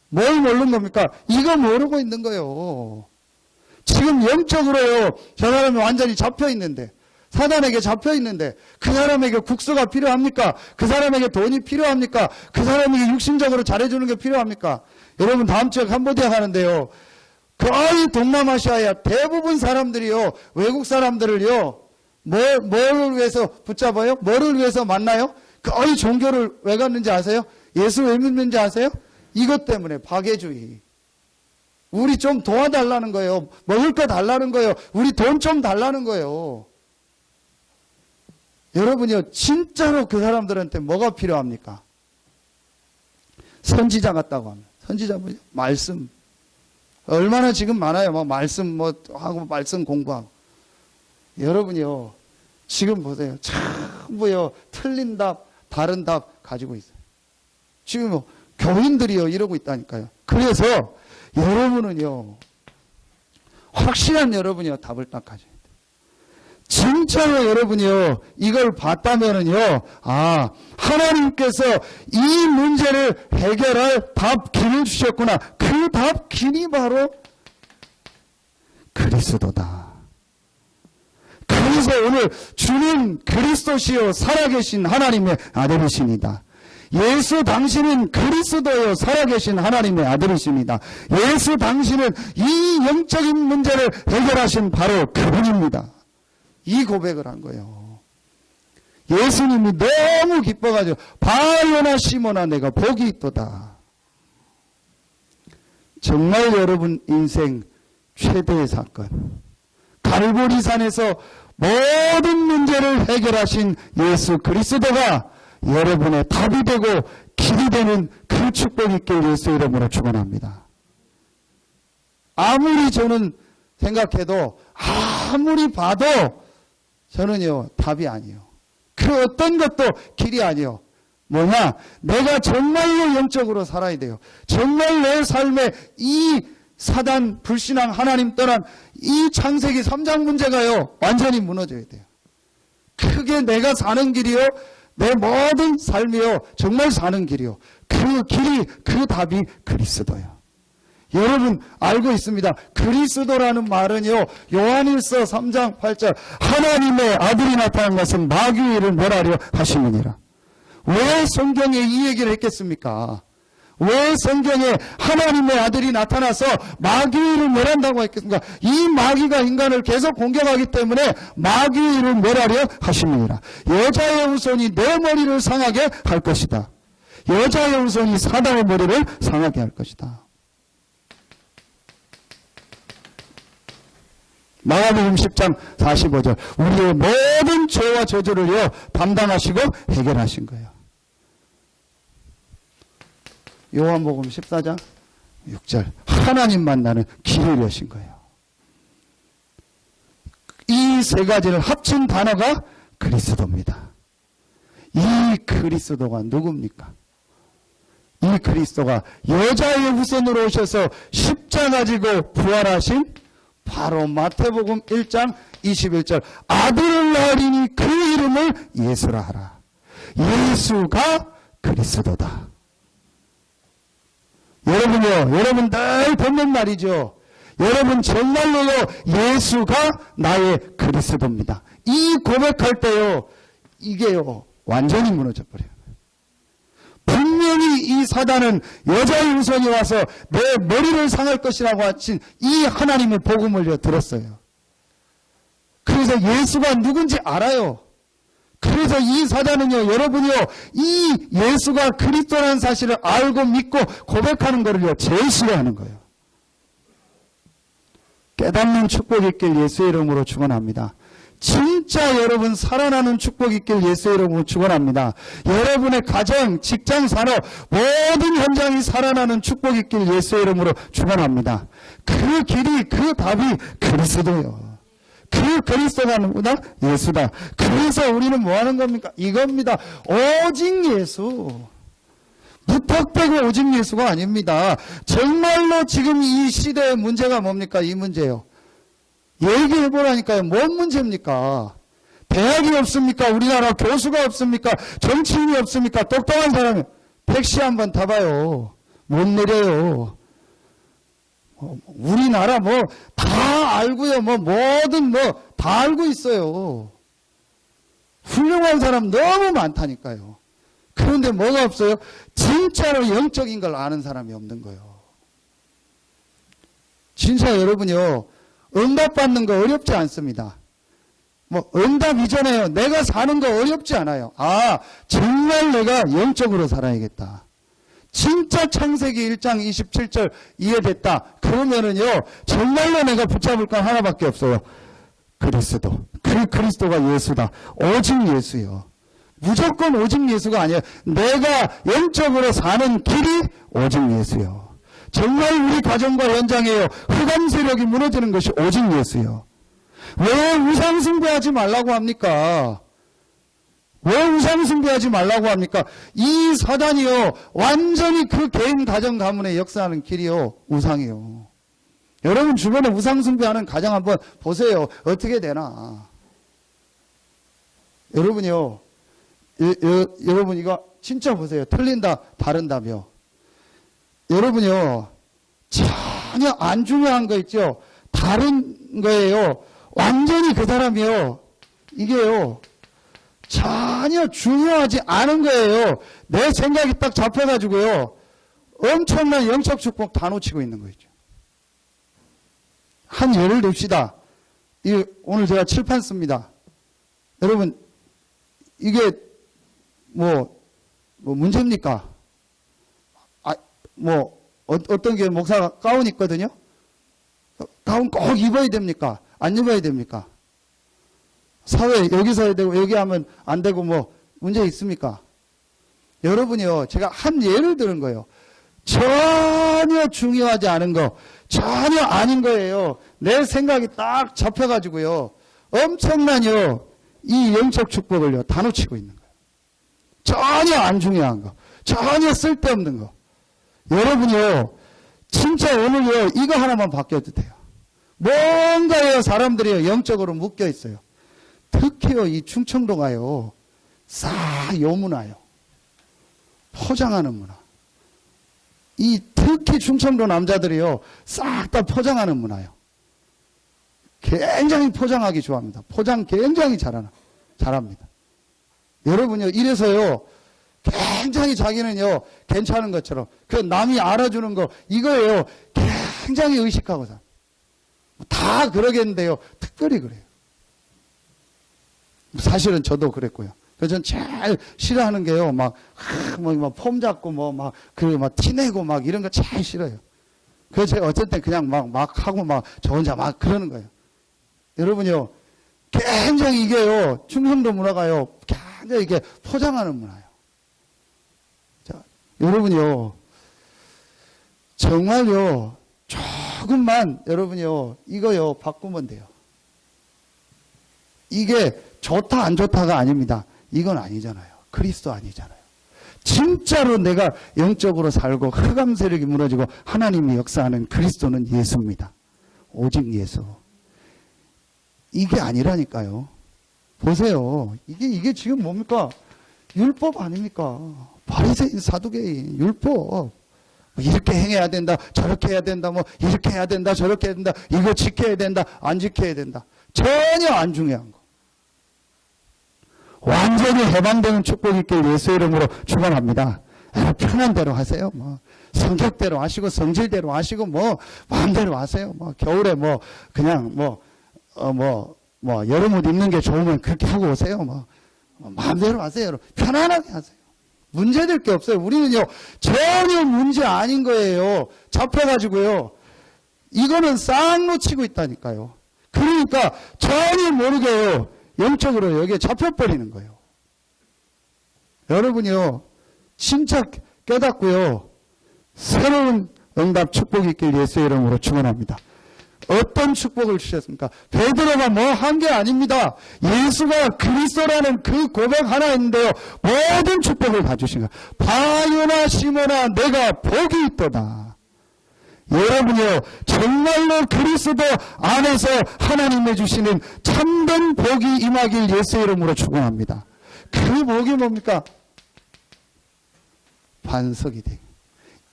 뭘 모르는 겁니까? 이거 모르고 있는 거예요. 지금 영적으로요, 저 사람이 완전히 잡혀 있는데, 사단에게 잡혀 있는데, 그 사람에게 국수가 필요합니까? 그 사람에게 돈이 필요합니까? 그 사람에게 육신적으로 잘해주는 게 필요합니까? 여러분, 다음 주에 캄보디아 가는데요, 거의 동남아시아의 대부분 사람들이요, 외국 사람들을요, 뭐를 위해서 붙잡아요? 뭐를 위해서 만나요? 거의 종교를 왜 갔는지 아세요? 예수 왜 믿는지 아세요? 이것 때문에 박애주의. 우리 좀 도와달라는 거예요. 먹을 거 달라는 거예요. 우리 돈 좀 달라는 거예요. 여러분이요, 진짜로 그 사람들한테 뭐가 필요합니까? 선지자 같다고 합니다. 선지자 뭐죠? 말씀. 얼마나 지금 많아요. 막 말씀 뭐 하고 말씀 공부하고. 여러분이요, 지금 보세요. 전부요, 틀린 답, 다른 답 가지고 있어요. 지금 뭐 교인들이요, 이러고 있다니까요. 그래서 여러분은요, 확실한 여러분이요, 답을 딱 가져야 돼요. 진짜로 여러분이요, 이걸 봤다면은요, 아, 하나님께서 이 문제를 해결할 답 길을 주셨구나. 그 답 길이 바로 그리스도다. 그래서 오늘 주는 그리스도시요 살아계신 하나님의 아들이십니다. 예수 당신은 그리스도요 살아계신 하나님의 아들이십니다. 예수 당신은 이 영적인 문제를 해결하신 바로 그분입니다. 이 고백을 한 거예요. 예수님이 너무 기뻐가지고 바요나 시모나 내가 복이 있도다. 정말 여러분 인생 최대의 사건, 갈보리산에서 모든 문제를 해결하신 예수 그리스도가 여러분의 답이 되고 길이 되는 그 축복이 있길 예수 이름으로 축원합니다. 아무리 저는 생각해도, 아무리 봐도 저는요, 답이 아니에요. 그 어떤 것도 길이 아니에요. 뭐냐? 내가 정말로 영적으로 살아야 돼요. 정말 내 삶에 이 사단, 불신앙, 하나님 떠난 이 창세기 3장 문제가요, 완전히 무너져야 돼요. 그게 내가 사는 길이요, 내 모든 삶이요, 정말 사는 길이요. 그 길이, 그 답이 그리스도예요. 여러분 알고 있습니다. 그리스도라는 말은요, 요한일서 3장 8절 하나님의 아들이 나타난 것은 마귀의 일을 멸하려 하심이니라. 왜 성경에 이 얘기를 했겠습니까? 왜 성경에 하나님의 아들이 나타나서 마귀의 일을 멸한다고 했겠습니까? 이 마귀가 인간을 계속 공격하기 때문에 마귀의 일을 멸하려 하심이니라. 여자의 후손이 내 머리를 상하게 할 것이다. 여자의 후손이 사단의 머리를 상하게 할 것이다. 마가복음 10장 45절 우리의 모든 죄와 저주를요 담당하시고 해결하신 거예요. 요한복음 14장 6절 하나님 만나는 길을 여신 거예요. 이 세 가지를 합친 단어가 그리스도입니다. 이 그리스도가 누굽니까? 이 그리스도가 여자의 후손으로 오셔서 십자가 지고 부활하신 바로 마태복음 1장 21절 아들을 낳으리니 그 이름을 예수라 하라. 예수가 그리스도다. 여러분요, 여러분 늘 듣는 말이죠. 여러분 정말로요, 예수가 나의 그리스도입니다. 이 고백할 때요, 이게요 완전히 무너져 버려요. 분명히 이 사단은 여자의 후손이 와서 내 머리를 상할 것이라고 하신 이 하나님의 복음을 들었어요. 그래서 예수가 누군지 알아요. 그래서 이 사단은요, 여러분이요, 이 예수가 그리스도라는 사실을 알고 믿고 고백하는 것을요, 제일 싫어하는 거예요. 깨닫는 축복이 있길 예수의 이름으로 축원합니다. 진짜 여러분 살아나는 축복이 있길 예수의 이름으로 축원합니다. 여러분의 가정, 직장, 산업 모든 현장이 살아나는 축복이 있길 예수의 이름으로 축원합니다. 그 길이, 그 답이 그리스도예요. 그 그리스도가 누구다? 예수다. 그래서 우리는 뭐 하는 겁니까? 이겁니다. 오직 예수. 무턱대고 오직 예수가 아닙니다. 정말로 지금 이 시대의 문제가 뭡니까? 이 문제요. 얘기해보라니까요. 뭔 문제입니까? 대학이 없습니까? 우리나라 교수가 없습니까? 정치인이 없습니까? 똑똑한 사람이 택시 한번 타봐요. 못 내려요. 우리나라 뭐 다 알고요. 뭐든 다 알고 있어요. 훌륭한 사람 너무 많다니까요. 그런데 뭐가 없어요? 진짜로 영적인 걸 아는 사람이 없는 거예요. 진짜 여러분요, 응답받는 거 어렵지 않습니다. 응답 이전에요. 내가 사는 거 어렵지 않아요. 정말 내가 영적으로 살아야겠다. 진짜 창세기 1장 27절 이해됐다. 그러면은요, 정말로 내가 붙잡을 건 하나밖에 없어요. 그리스도. 그리스도가 예수다. 오직 예수요. 무조건 오직 예수가 아니에요. 내가 영적으로 사는 길이 오직 예수요. 정말 우리 가정과 현장에요. 흑암 세력이 무너지는 것이 오직 예수요. 왜 우상 숭배하지 말라고 합니까? 왜 우상 숭배하지 말라고 합니까? 이 사단이요, 완전히 그 개인 가정 가문에 역사하는 길이요, 우상이요. 여러분 주변에 우상 숭배하는 가정 한번 보세요. 어떻게 되나? 여러분이요, 여러분 이거 진짜 보세요. 틀린다, 다른다며. 여러분이요, 전혀 안 중요한 거 있죠? 다른 거예요. 완전히 그 사람이요, 이게요, 전혀 중요하지 않은 거예요. 내 생각이 딱 잡혀가지고요, 엄청난 영적 축복 다 놓치고 있는 거죠. 한 예를 듭시다. 오늘 제가 칠판 씁니다. 여러분, 이게 문제입니까? 어떤 게 목사가 가운 있거든요? 가운 꼭 입어야 됩니까? 안 입어야 됩니까? 사회 여기서 해야 되고 여기 하면 안 되고 문제 있습니까? 여러분이요, 제가 한 예를 들은 거예요. 전혀 중요하지 않은 거, 전혀 아닌 거예요. 내 생각이 딱 잡혀가지고요, 엄청난요, 이 영적 축복을요, 다 놓치고 있는 거예요. 전혀 안 중요한 거, 전혀 쓸데없는 거. 여러분이요, 진짜 오늘요, 이거 하나만 바뀌어도 돼요. 뭔가요, 사람들이요, 영적으로 묶여 있어요. 특히요, 이 충청도가요, 싹 요문화요. 포장하는 문화. 특히 충청도 남자들이요, 싹 다 포장하는 문화요. 굉장히 포장하기 좋아합니다. 포장 굉장히 잘합니다. 여러분요, 이래서요, 굉장히 자기는요, 괜찮은 것처럼, 남이 알아주는 거, 이거예요, 굉장히 의식하고 살. 다 그러겠는데요, 특별히 그래요. 사실은 저도 그랬고요. 그래서 전 제일 싫어하는 게요, 폼 잡고, 티내고, 이런 거 제일 싫어요. 그래서 제가 어쨌든 그냥 하고, 저 혼자 그러는 거예요. 여러분요, 굉장히 이게요, 충청도 문화가요, 굉장히 이게 포장하는 문화예요. 자, 여러분요, 정말요, 조금만, 여러분요, 이거요, 바꾸면 돼요. 이게 좋다, 안 좋다가 아닙니다. 이건 아니잖아요. 그리스도 아니잖아요. 진짜로 내가 영적으로 살고 흑암 세력이 무너지고 하나님이 역사하는 그리스도는 예수입니다. 오직 예수. 이게 아니라니까요. 보세요. 이게 지금 뭡니까? 율법 아닙니까? 바리새인 사두개인 율법. 이렇게 행해야 된다, 저렇게 해야 된다, 이렇게 해야 된다, 저렇게 해야 된다, 이거 지켜야 된다, 안 지켜야 된다. 전혀 안 중요한 거. 완전히 해방되는 축복이 있길 예수의 이름으로 축원합니다. 편한 대로 하세요. 성격대로 하시고 성질대로 하시고 마음대로 하세요. 겨울에 그냥 여름 옷 입는 게 좋으면 그렇게 하고 오세요. 마음대로 하세요. 편안하게 하세요. 문제될 게 없어요. 우리는요, 전혀 문제 아닌 거예요. 잡혀가지고요, 이거는 싹 놓치고 있다니까요. 그러니까 전혀 모르게요, 영적으로 여기에 잡혀버리는 거예요. 여러분이요, 진짜 깨닫고요, 새로운 응답 축복이 있길 예수의 이름으로 축원합니다. 어떤 축복을 주셨습니까? 베드로가 한 게 아닙니다. 예수가 그리스도라는 그 고백 하나 있는데요, 모든 축복을 다 주신 거예요. 바요나 시몬아, 내가 복이 있도다. 여러분이요, 정말로 그리스도 안에서 하나님의 주시는 참된 복이 임하길 예수의 이름으로 축원합니다. 그 복이 뭡니까? 반석이 되고,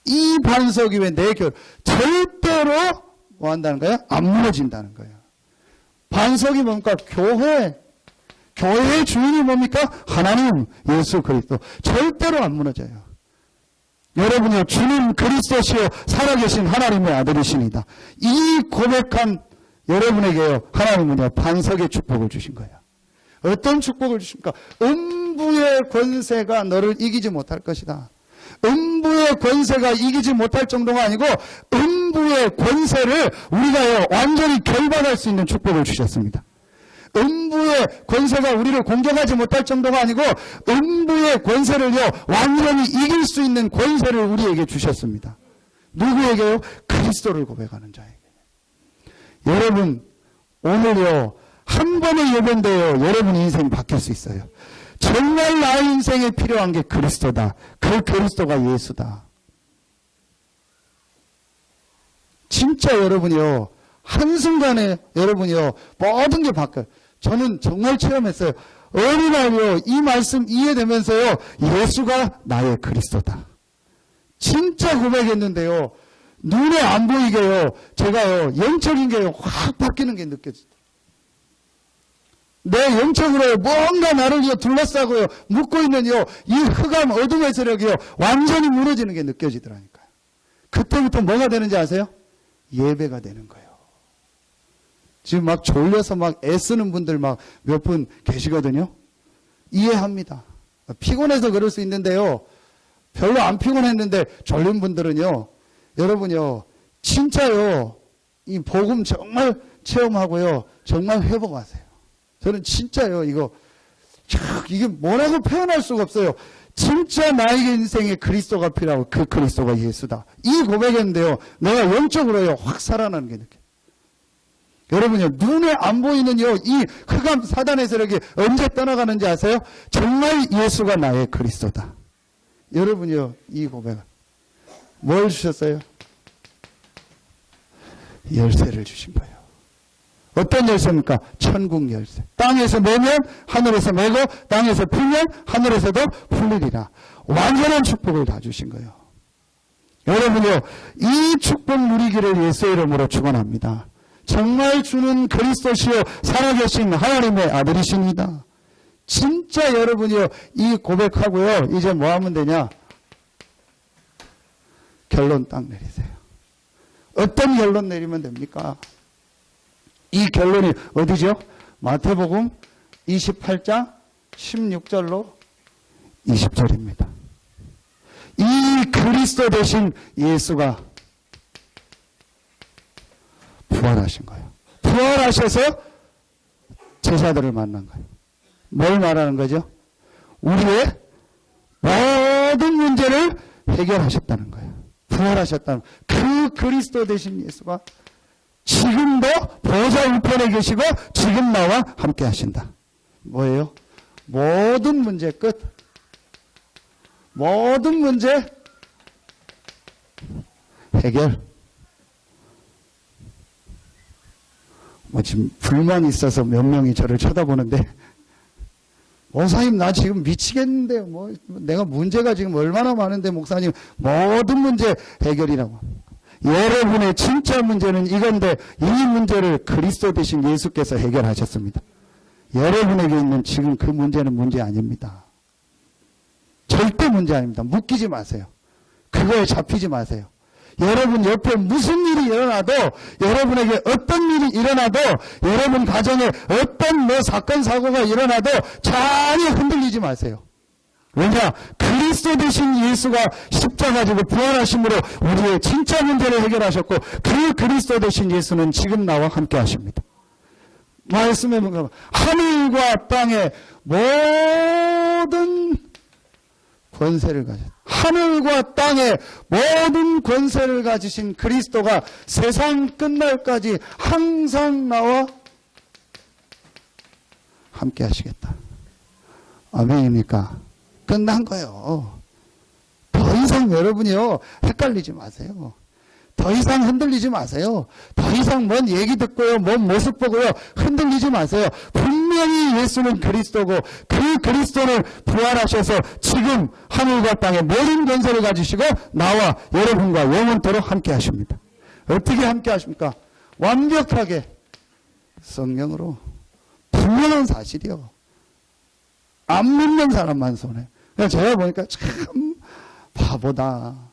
이 반석이 왜 내 절대로 뭐 한다는 거예요? 안 무너진다는 거예요. 반석이 뭡니까? 교회. 교회의 주인이 뭡니까? 하나님, 예수 그리스도. 절대로 안 무너져요. 여러분이요, 주님 그리스도시요 살아계신 하나님의 아들이십니다. 이 고백한 여러분에게요, 하나님은요, 반석의 축복을 주신 거예요. 어떤 축복을 주십니까? 음부의 권세가 너를 이기지 못할 것이다. 음부의 권세가 이기지 못할 정도가 아니고 음부의 권세를 우리가요, 완전히 결박할 수 있는 축복을 주셨습니다. 음부의 권세가 우리를 공격하지 못할 정도가 아니고 음부의 권세를요, 완전히 이길 수 있는 권세를 우리에게 주셨습니다. 누구에게요? 그리스도를 고백하는 자에게. 여러분, 오늘요, 한 번의 예배인데요, 여러분 인생이 바뀔 수 있어요. 정말 나의 인생에 필요한 게 그리스도다. 그 그리스도가 예수다. 진짜 여러분이요, 한순간에 여러분이요, 모든 게 바뀌어요. 저는 정말 체험했어요. 어느 날요, 이 말씀 이해되면서요, 예수가 나의 그리스도다. 진짜 고백했는데요, 눈에 안 보이게요, 제가요, 영적인 게요, 확 바뀌는 게 느껴지더라고요. 내 영적으로 뭔가 나를 둘러싸고요, 묶고 있는요, 이 흑암, 어둠의 세력이요, 완전히 무너지는 게 느껴지더라니까요. 그때부터 뭐가 되는지 아세요? 예배가 되는 거예요. 지금 막 졸려서 막 애쓰는 분들 막 몇 분 계시거든요. 이해합니다. 피곤해서 그럴 수 있는데요, 별로 안 피곤했는데 졸린 분들은요, 여러분요, 진짜요, 이 복음 정말 체험하고요, 정말 회복하세요. 저는 진짜요, 이게 뭐라고 표현할 수가 없어요. 진짜 나에게 인생에 그리스도가 필요하고 그 그리스도가 예수다. 이 고백인데요, 내가 영적으로요, 확 살아나는 게 느껴요. 여러분요, 눈에 안 보이는요, 이 흑암 사단의 세력이 언제 떠나가는지 아세요? 정말 예수가 나의 그리스도다. 여러분요, 이 고백을. 뭘 주셨어요? 열쇠를 주신 거예요. 어떤 열쇠입니까? 천국 열쇠. 땅에서 매면 하늘에서 매고, 땅에서 풀면 하늘에서도 풀리리라. 완전한 축복을 다 주신 거예요. 여러분요, 이 축복 누리기를 예수의 이름으로 축원합니다. 정말 주는 그리스도시요 살아계신 하나님의 아들이십니다. 진짜 여러분이요, 이 고백하고요, 이제 뭐 하면 되냐? 결론 딱 내리세요. 어떤 결론 내리면 됩니까? 이 결론이 어디죠? 마태복음 28장 16절로 20절입니다. 이 그리스도 되신 예수가 부활하신 거예요. 부활하셔서 제자들을 만난 거예요. 뭘 말하는 거죠? 우리의 모든 문제를 해결하셨다는 거예요. 부활하셨다는 그 그리스도 되신 예수가 지금도 보좌 우편에 계시고 지금 나와 함께 하신다. 뭐예요? 모든 문제 끝. 모든 문제 해결. 뭐 지금 불만이 있어서 몇 명이 저를 쳐다보는데, 목사님 나 지금 미치겠는데요. 뭐 내가 문제가 지금 얼마나 많은데 목사님 모든 문제 해결이라고. 여러분의 진짜 문제는 이건데 이 문제를 그리스도 되신 예수께서 해결하셨습니다. 여러분에게 있는 지금 그 문제는 문제 아닙니다. 절대 문제 아닙니다. 묶이지 마세요. 그거에 잡히지 마세요. 여러분 옆에 무슨 일이 일어나도, 여러분에게 어떤 일이 일어나도, 여러분 가정에 어떤 뭐 사건 사고가 일어나도 전혀 흔들리지 마세요. 왜냐? 그리스도 되신 예수가 십자가 지고 부활하심으로 우리의 진짜 문제를 해결하셨고, 그 그리스도 되신 예수는 지금 나와 함께 하십니다. 말씀해 보면 하늘과 땅의 모든 권세를 가졌다. 하늘과 땅의 모든 권세를 가지신 그리스도가 세상 끝날까지 항상 나와 함께 하시겠다. 아멘입니까? 끝난 거예요. 더 이상 여러분이요, 헷갈리지 마세요. 더 이상 흔들리지 마세요. 더 이상 뭔 얘기 듣고요, 뭔 모습 보고요, 흔들리지 마세요. 분명히 예수는 그리스도고 그 그리스도를 부활하셔서 지금 하늘과 땅의 모든 권세를 가지시고 나와 여러분과 영원토록 함께 하십니다. 어떻게 함께 하십니까? 완벽하게 성령으로. 분명한 사실이요. 안 믿는 사람만 손해. 그래서 제가 보니까 참 바보다.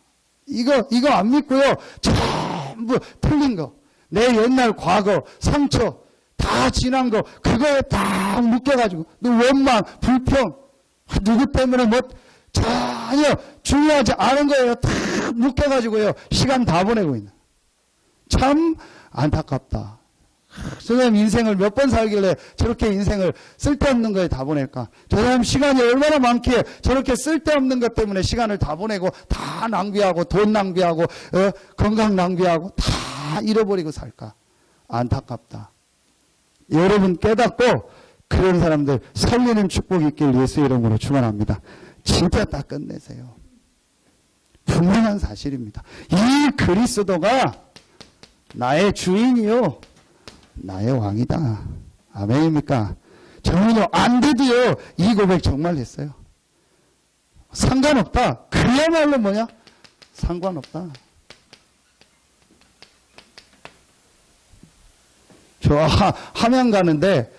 이거 안 믿고요. 전부 틀린 거. 내 옛날 과거, 상처, 다 지난 거, 그거에 다 묶여가지고, 원망, 불평, 누구 때문에 뭐, 전혀 중요하지 않은 거예요. 다 묶여가지고요. 시간 다 보내고 있는. 참 안타깝다. 선생님 인생을 몇 번 살길래 저렇게 인생을 쓸데없는 거에 다 보낼까? 저 사람 시간이 얼마나 많기에 저렇게 쓸데없는 것 때문에 시간을 다 보내고 다 낭비하고 돈 낭비하고 건강 낭비하고 다 잃어버리고 살까? 안타깝다. 여러분 깨닫고 그런 사람들 살리는 축복이 있길 예수 이름으로 축원합니다. 진짜 딱 끝내세요. 분명한 사실입니다. 이 그리스도가 나의 주인이요 나의 왕이다. 아멘입니까? 저는요 안 돼도요 이 고백 정말 했어요. 상관없다. 그야말로 뭐냐? 상관없다. 저 함양 가는데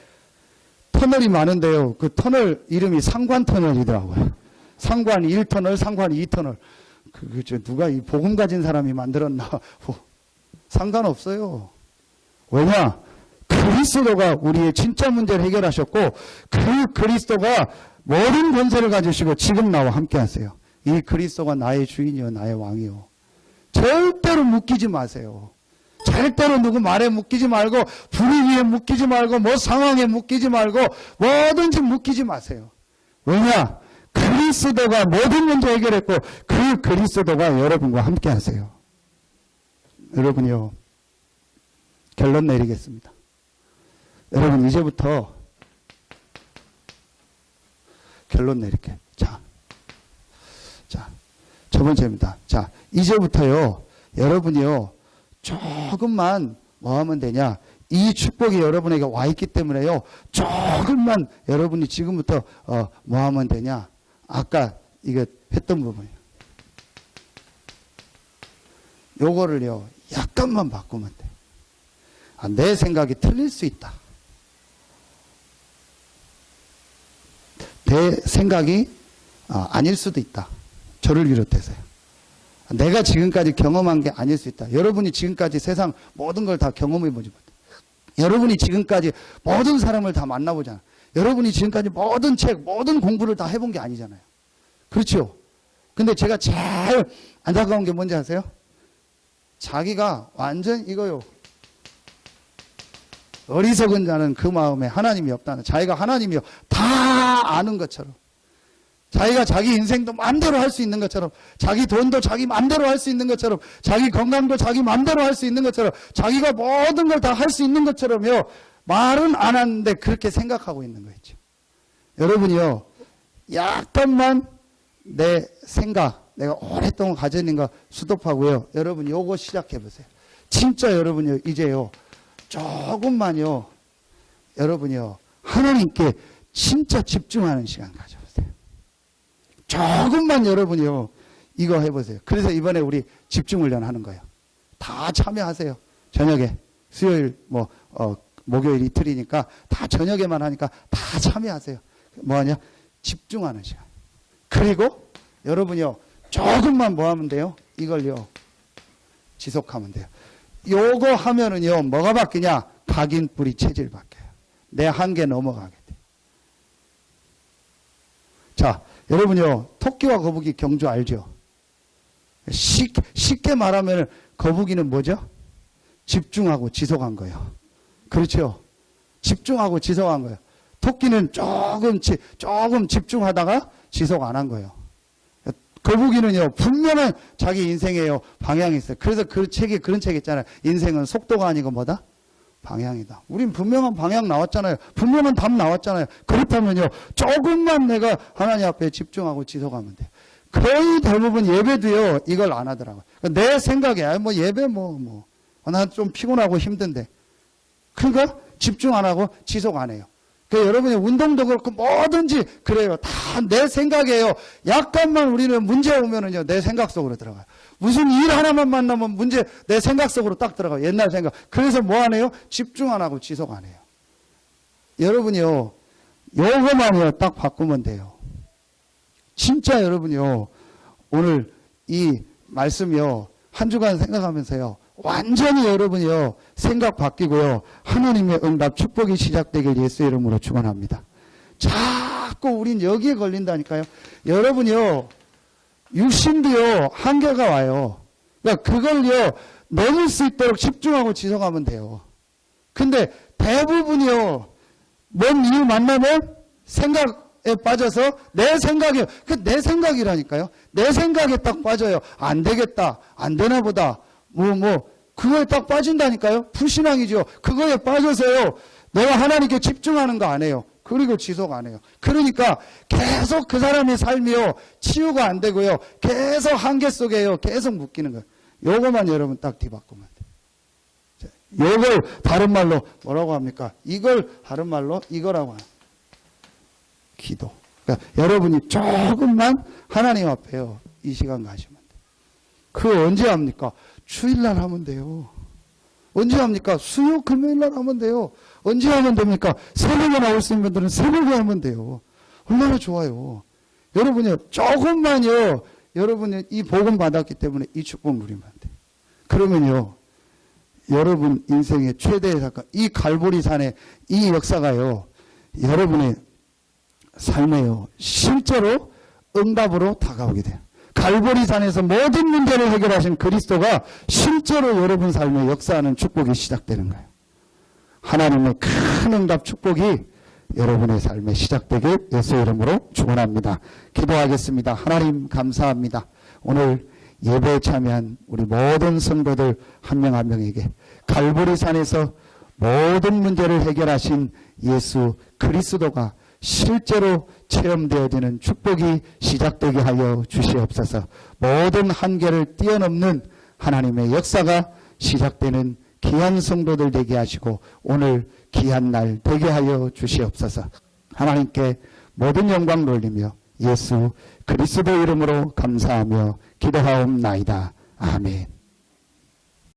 터널이 많은데요. 그 터널 이름이 상관터널이더라고요. 상관 1터널, 상관 2터널. 누가 이 복음 가진 사람이 만들었나? 상관없어요. 왜냐? 그리스도가 우리의 진짜 문제를 해결하셨고 그 그리스도가 모든 권세를 가지시고 지금 나와 함께 하세요. 이 그리스도가 나의 주인이요 나의 왕이요. 절대로 묶이지 마세요. 절대로 누구 말에 묶이지 말고 분위기에 묶이지 말고 뭐 상황에 묶이지 말고 뭐든지 묶이지 마세요. 왜냐? 그리스도가 모든 문제 해결했고 그 그리스도가 여러분과 함께 하세요. 여러분이요. 결론 내리겠습니다. 여러분 이제부터 결론 내릴게. 자, 첫 번째입니다. 자, 이제부터요. 여러분이요. 조금만 뭐 하면 되냐. 이 축복이 여러분에게 와 있기 때문에요. 조금만 여러분이 지금부터 뭐 하면 되냐. 아까 이거 했던 부분이에요. 요거를요. 약간만 바꾸면 돼. 내 생각이 틀릴 수 있다. 내 생각이 아닐 수도 있다. 저를 비롯해서요. 내가 지금까지 경험한 게 아닐 수 있다. 여러분이 지금까지 세상 모든 걸 다 경험해 보지 못해. 여러분이 지금까지 모든 사람을 다 만나보잖아. 여러분이 지금까지 모든 책, 모든 공부를 다 해본 게 아니잖아요. 그렇죠? 근데 제가 제일 안타까운 게 뭔지 아세요? 자기가 완전 이거요. 어리석은 자는 그 마음에 하나님이 없다는, 자기가 하나님이요 다 아는 것처럼, 자기가 자기 인생도 마음대로 할 수 있는 것처럼, 자기 돈도 자기 마음대로 할 수 있는 것처럼, 자기 건강도 자기 마음대로 할 수 있는 것처럼, 자기가 모든 걸 다 할 수 있는 것처럼요. 말은 안 하는데 그렇게 생각하고 있는 거였죠. 여러분이요, 약간만 내 생각, 내가 오랫동안 가지는 거 스톱하고요. 여러분 요거 시작해 보세요. 진짜 여러분요, 이제요. 조금만요, 여러분이요, 하나님께 진짜 집중하는 시간 가져보세요. 조금만 여러분이요, 이거 해보세요. 그래서 이번에 우리 집중훈련 하는 거예요. 다 참여하세요. 저녁에, 수요일, 목요일 이틀이니까 다 저녁에만 하니까 다 참여하세요. 뭐 하냐? 집중하는 시간. 그리고 여러분이요, 조금만 뭐 하면 돼요? 이걸요, 지속하면 돼요. 요거 하면은요, 뭐가 바뀌냐? 각인뿌리 체질 바뀌어요. 내 한계 넘어가게 돼. 자, 여러분요, 토끼와 거북이 경주 알죠? 쉽게 말하면 거북이는 뭐죠? 집중하고 지속한 거예요. 그렇죠? 집중하고 지속한 거예요. 토끼는 조금 집중하다가 지속 안 한 거예요. 거북이는요, 분명한 자기 인생에요, 방향이 있어요. 그래서 그 책에 그런 책 있잖아요. 인생은 속도가 아니고 뭐다? 방향이다. 우린 분명한 방향 나왔잖아요. 분명한 답 나왔잖아요. 그렇다면요, 조금만 내가 하나님 앞에 집중하고 지속하면 돼요. 거의 대부분 예배도요, 이걸 안 하더라고요. 내 생각에, 뭐 예배 난 좀 피곤하고 힘든데. 그러니까 집중 안 하고 지속 안 해요. 여러분이 운동도 그렇고 뭐든지 그래요. 다 내 생각이에요. 약간만 우리는 문제 오면은요, 내 생각 속으로 들어가요. 무슨 일 하나만 만나면 문제, 내 생각 속으로 딱 들어가요. 옛날 생각. 그래서 뭐 안 해요? 집중 안 하고 지속 안 해요. 여러분이요, 요거만요, 딱 바꾸면 돼요. 진짜 여러분이요, 오늘 이 말씀이요, 한 주간 생각하면서요, 완전히 여러분이요, 생각 바뀌고요, 하나님의 응답, 축복이 시작되길 예수 이름으로 축원합니다. 자꾸 우린 여기에 걸린다니까요. 여러분이요, 육신도요, 한계가 와요. 그러니까 그걸요, 넘을 수 있도록 집중하고 지속하면 돼요. 근데 대부분이요, 뭔 일 만나면 생각에 빠져서 내 생각이요. 내 생각이라니까요. 내 생각에 딱 빠져요. 안 되겠다. 안 되나 보다. 그거에 딱 빠진다니까요. 불신앙이죠. 그거에 빠져서요. 내가 하나님께 집중하는 거 안 해요. 그리고 지속 안 해요. 그러니까 계속 그 사람의 삶이요. 치유가 안 되고요. 계속 한계 속에요. 계속 묶이는 거예요. 요거만 여러분 딱 뒤바꾸면 돼요. 요걸 다른 말로 뭐라고 합니까? 이걸 다른 말로 이거라고 합니다. 기도. 그러니까 여러분이 조금만 하나님 앞에요. 이 시간 가시면 돼요. 그거 언제 합니까? 주일날 하면 돼요. 언제 합니까? 수요 금요일날 하면 돼요. 언제 하면 됩니까? 새벽에 나올 수 있는 분들은 새벽에 하면 돼요. 얼마나 좋아요. 여러분요, 조금만요, 여러분이 이 복음 받았기 때문에 이 축복 누리면 돼요. 그러면요, 여러분 인생의 최대의 사건, 이 갈보리산의 이 역사가요, 여러분의 삶에요, 실제로 응답으로 다가오게 돼요. 갈보리산에서 모든 문제를 해결하신 그리스도가 실제로 여러분 삶에 역사하는 축복이 시작되는 거예요. 하나님의 큰 응답 축복이 여러분의 삶에 시작되길 예수 이름으로 축원합니다. 기도하겠습니다. 하나님 감사합니다. 오늘 예배에 참여한 우리 모든 성도들 한 명 한 명에게 갈보리산에서 모든 문제를 해결하신 예수 그리스도가 실제로 체험되어지는 축복이 시작되게 하여 주시옵소서. 모든 한계를 뛰어넘는 하나님의 역사가 시작되는 귀한 성도들 되게 하시고 오늘 귀한 날 되게 하여 주시옵소서. 하나님께 모든 영광 돌리며 예수 그리스도 이름으로 감사하며 기도하옵나이다. 아멘.